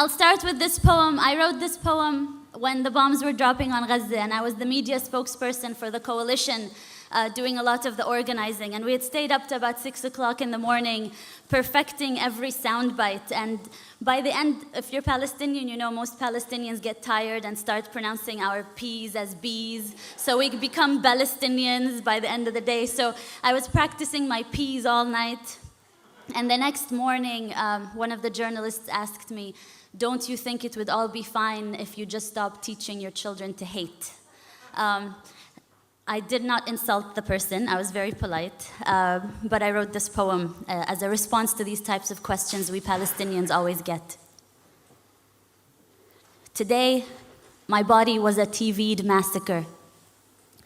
I'll start with this poem. I wrote this poem when the bombs were dropping on Gaza, and I was the media spokesperson for the coalition, doing a lot of the organizing. And we had stayed up to about 6 o'clock in the morning, perfecting every soundbite. And by the end, if you're Palestinian, you know most Palestinians get tired and start pronouncing our P's as B's. So we become Palestinians by the end of the day. So I was practicing my P's all night. And the next morning, one of the journalists asked me, "Don't you think it would all be fine if you just stopped teaching your children to hate?" I did not insult the person. I was very polite. But I wrote this poem as a response to these types of questions we Palestinians always get. Today, my body was a TV'd massacre.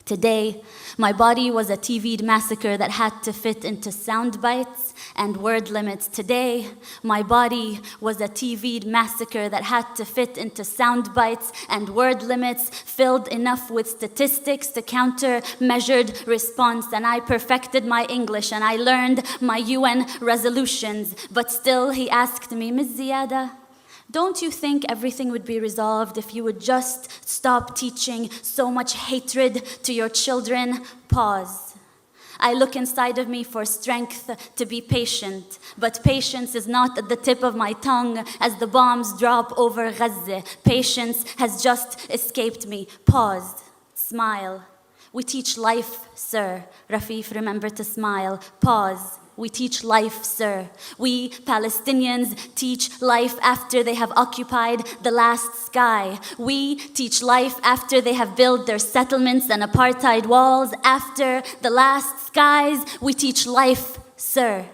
Today, my body was a TV'd massacre that had to fit into sound bites and word limits. Today, my body was a TV'd massacre that had to fit into sound bites and word limits, filled enough with statistics to counter measured response. And I perfected my English and I learned my UN resolutions. But still, he asked me, "Ms. Ziadah, don't you think everything would be resolved if you would just stop teaching so much hatred to your children?" Pause. I look inside of me for strength to be patient, but patience is not at the tip of my tongue as the bombs drop over Gaza. Patience has just escaped me. Pause. Smile. We teach life, sir. Rafeef, remember to smile. Pause. We teach life, sir. We Palestinians teach life after they have occupied the last sky. We teach life after they have built their settlements and apartheid walls. After the last skies, we teach life, sir.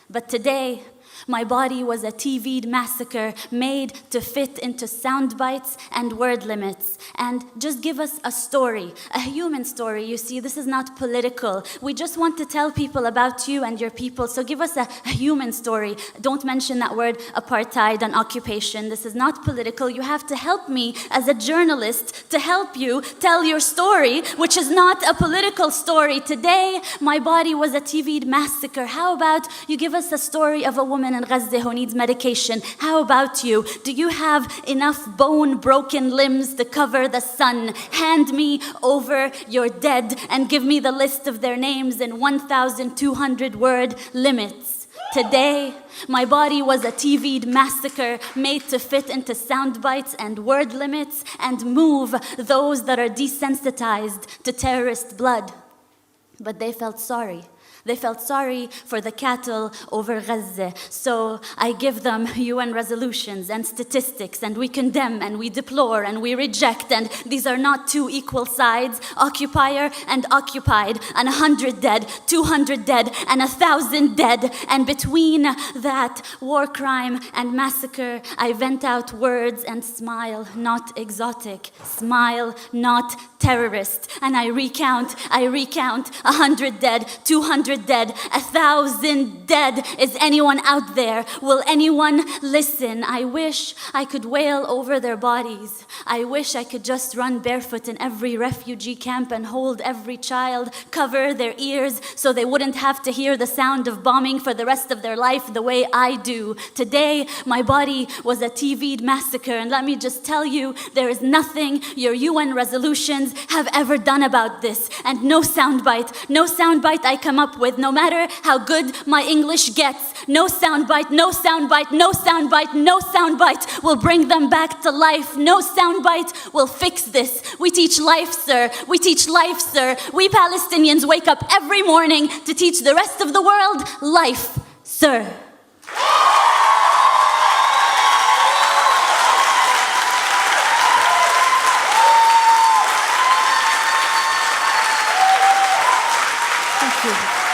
But today, my body was a TV'd massacre made to fit into sound bites and word limits. And just give us a story, a human story. You see, this is not political. We just want to tell people about you and your people. So give us a human story. Don't mention that word apartheid and occupation. This is not political. You have to help me as a journalist to help you tell your story, which is not a political story. Today, my body was a TV'd massacre. How about you give us a story of a woman in Gaza who needs medication? How about you? Do you have enough bone-broken limbs to cover the sun? Hand me over your dead and give me the list of their names in 1,200 word limits. Today, my body was a TV'd massacre made to fit into sound bites and word limits and move those that are desensitized to terrorist blood. But they felt sorry. They felt sorry for the cattle over Gaza. So I give them UN resolutions and statistics, and we condemn and we deplore and we reject. And these are not two equal sides, occupier and occupied, and 100 dead, 200 dead, and 1,000 dead. And between that war crime and massacre, I vent out words and smile, not exotic. Smile, not terrorist. And I recount 100 dead, 200 dead, 1,000 dead. Is anyone out there? Will anyone listen? I wish I could wail over their bodies. I wish I could just run barefoot in every refugee camp and hold every child, cover their ears so they wouldn't have to hear the sound of bombing for the rest of their life the way I do. Today, my body was a TV'd massacre, and let me just tell you, there is nothing your UN resolutions have ever done about this. And no soundbite I come up with, no matter how good my English gets, no soundbite will bring them back to life. No soundbite will fix this. We teach life, sir. We teach life, sir. We Palestinians wake up every morning to teach the rest of the world life, sir. Thank you.